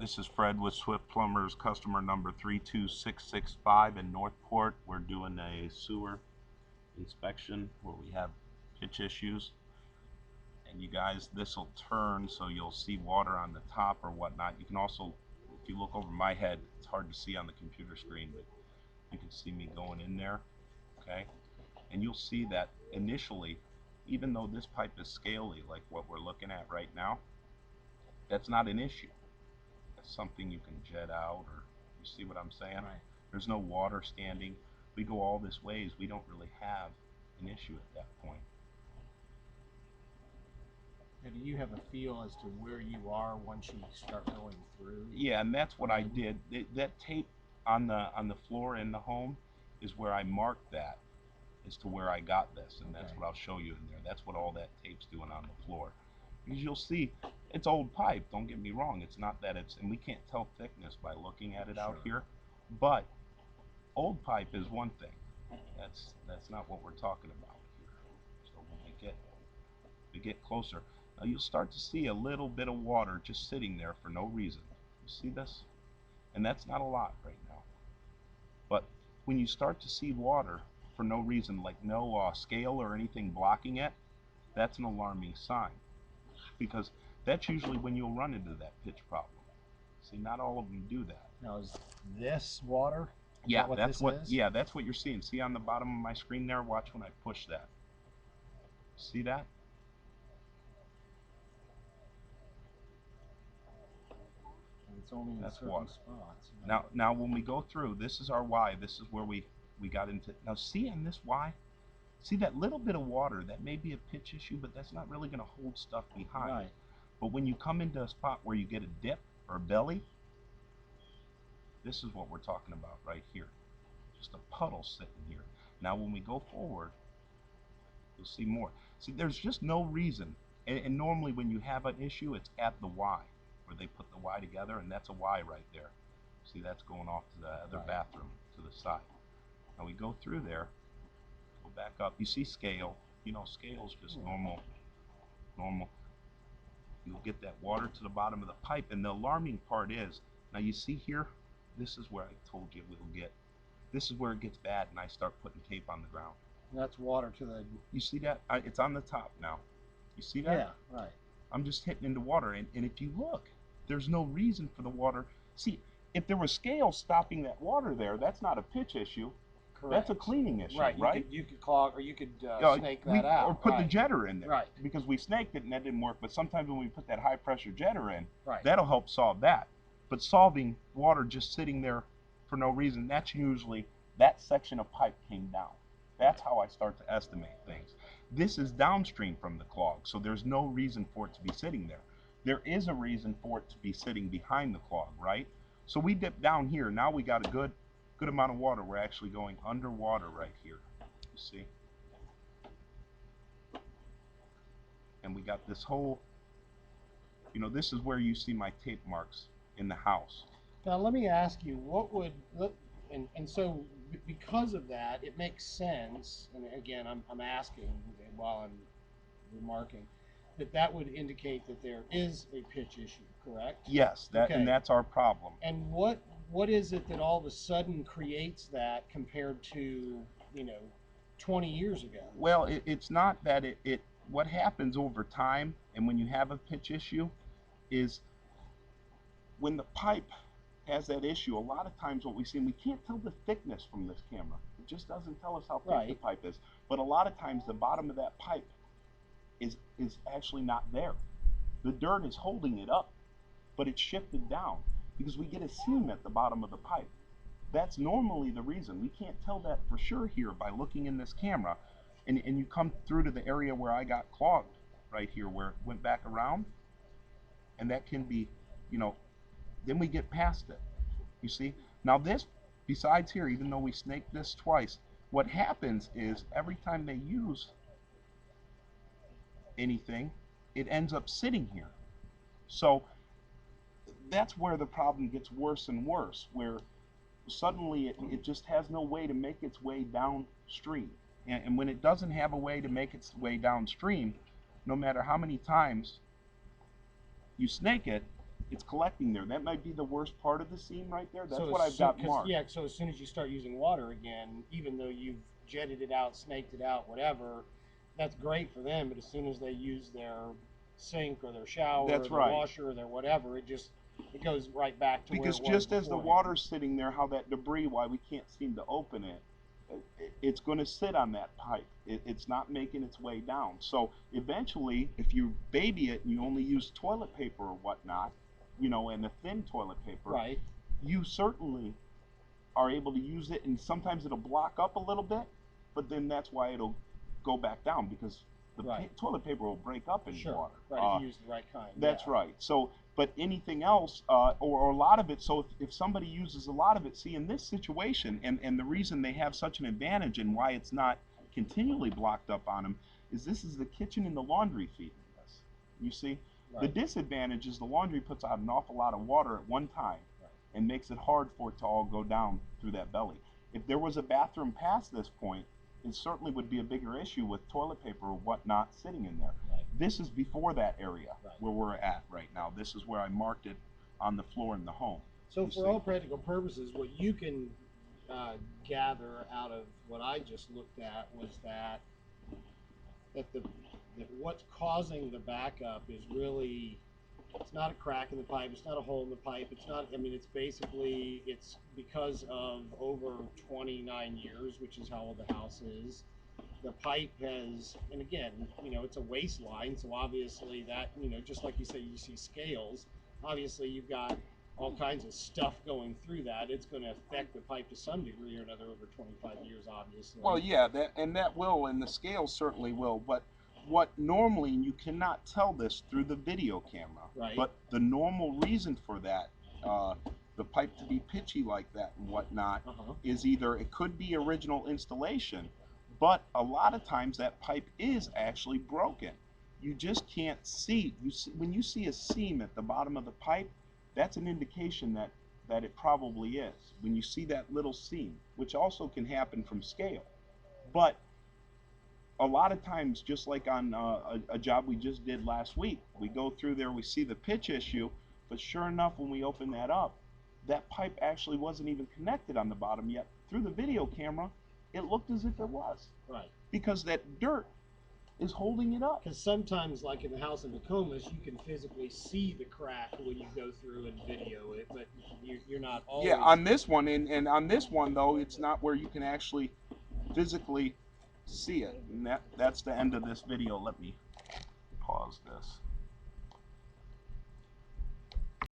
This is Fred with Swift Plumbers, customer number 32665 in Northport. We're doing a sewer inspection where we have pitch issues. And you guys, this will turn so you'll see water on the top or whatnot. You can also, if you look over my head, it's hard to see on the computer screen, but you can see me going in there, okay? And you'll see that initially, even though this pipe is scaly like what we're looking at right now, that's not an issue. That's something you can jet out, or you see what I'm saying? Right. There's no water standing. We go all this ways, we don't really have an issue at that point. And do you have a feel as to where you are once you start going through? Yeah, and that's what I did. That tape on the floor in the home is where I marked that as to where I got this, and that's Okay. what I'll show you in there. That's what all that tape's doing on the floor. Because you'll see, it's old pipe, don't get me wrong. It's not that it's, and we can't tell thickness by looking at it out here, but old pipe is one thing. That's not what we're talking about here. So when we get closer, now you'll start to see a little bit of water just sitting there for no reason. You see this? And that's not a lot right now. But when you start to see water for no reason, like no scale or anything blocking it, that's an alarming sign, because that's usually when you'll run into that pitch problem. See, not all of them do that. Now, is this water? Is Yeah, that what that's this what. is? Yeah, that's what you're seeing. See on the bottom of my screen there. Watch when I push that. See that? It's only in That's certain water. spots. Now when we go through, this is our Y. This is where we got into. Now see on this Y, see that little bit of water, that may be a pitch issue, but that's not really going to hold stuff behind. Right. But when you come into a spot where you get a dip or a belly, this is what we're talking about right here. Just a puddle sitting here. Now when we go forward, you'll see more. See, there's just no reason. And normally when you have an issue, it's at the Y, where they put the Y together, and that's a Y right there. See, that's going off to the other bathroom to the side. Now we go through there, go back up. You see scale. You know, scale's just normal. You'll get that water to the bottom of the pipe, and the alarming part is, now you see here, this is where I told you we'll get, this is where it gets bad, and I start putting tape on the ground. That's water to the. You see that? It's on the top now. You see that? Yeah, right. I'm just hitting into water, and if you look, there's no reason for the water. See, if there was scale stopping that water there, that's not a pitch issue. Correct. That's a cleaning issue, right. right? You could clog, or you could snake we, that out, or put right. the jetter in there, right? Because we snaked it and that didn't work. But sometimes when we put that high pressure jetter in, Right. that'll help solve that. But solving water just sitting there for no reason, that's usually that section of pipe came down. That's how I start to estimate things. This is downstream from the clog, so there's no reason for it to be sitting there. There is a reason for it to be sitting behind the clog, right? So we dip down here. Now we got a good amount of water. We're actually going underwater right here. You see? And we got this whole, you know, this is where you see my tape marks in the house. Now let me ask you, what would, and so because of that, it makes sense, and again, I'm asking while I'm remarking, that would indicate that there is a pitch issue, correct? Yes, Okay. And that's our problem. And what is it that all of a sudden creates that compared to, 20 years ago? Well, it's not that it what happens over time, and when you have a pitch issue, is when the pipe has that issue, a lot of times what we see, and we can't tell the thickness from this camera. It just doesn't tell us how thick the pipe is. But a lot of times the bottom of that pipe is actually not there. The dirt is holding it up, but it's shifted down because we get a seam at the bottom of the pipe. That's normally the reason. We can't tell that for sure here by looking in this camera. And you come through to the area where I got clogged right here, where it went back around, and that can be, then we get past it. You see? Now this, besides here, even though we snaked this twice, what happens is every time they use anything, it ends up sitting here. So that's where the problem gets worse and worse, where suddenly it just has no way to make its way downstream. And when it doesn't have a way to make its way downstream, no matter how many times you snake it, it's collecting there. That might be the worst part of the seam right there. That's So what I've got because marked. yeah, so as soon as you start using water again, even though you've jetted it out, snaked it out, whatever, that's great for them. But as soon as they use their sink or their shower or That's their right. washer or their whatever, it goes right back to where Because it was just as the beforehand. water's sitting there, how that debris, why we can't seem to open it, it's going to sit on that pipe. It's not making its way down. So eventually, if you baby it and you only use toilet paper or whatnot, and a thin toilet paper, Right. you certainly are able to use it, and sometimes it'll block up a little bit, but then that's why it'll go back down because the Right. toilet paper will break up in Sure. water. Right. If you use the right kind. That's Yeah. right. So, but anything else, or a lot of it, so if somebody uses a lot of it, see, in this situation, and the reason they have such an advantage and why it's not continually blocked up on them is this is the kitchen and the laundry feeding this. You see? The Right. disadvantage is the laundry puts out an awful lot of water at one time Right. and makes it hard for it to all go down through that belly. If there was a bathroom past this point, it certainly would be a bigger issue with toilet paper or whatnot sitting in there. Right. This is before that area Right. where we're at right now. This is where I marked it on the floor in the home. So You for see? all practical purposes, what you can uh, gather out of what I just looked at was that what's causing the backup is really, it's not a crack in the pipe, it's not a hole in the pipe, it's not, I mean, it's because of over 29 years, which is how old the house is. The pipe has, and again, it's a waistline, so obviously that, just like you say, you see scales, obviously you've got all kinds of stuff going through that. It's going to affect the pipe to some degree or another over 25 years, obviously. Well, yeah, that will, and the scale certainly will. But what normally, and you cannot tell this through the video camera, Right. but the normal reason for that, the pipe to be pitchy like that and whatnot, is either it could be original installation, but a lot of times that pipe is actually broken. You just can't see. When you see a seam at the bottom of the pipe, that's an indication that it probably is. When you see that little seam, which also can happen from scale. But a lot of times, just like on a job we just did last week, we go through there, we see the pitch issue, but sure enough, when we open that up, that pipe actually wasn't even connected on the bottom yet. Through the video camera, it looked as if it was. Right. Because that dirt is holding it up. Because sometimes, like in the house in Nokomis, you can physically see the crack when you go through and video it, but you're not always. Yeah, on this one, and on this one though, it's not where you can actually physically see it. And that's the end of this video. Let me pause this.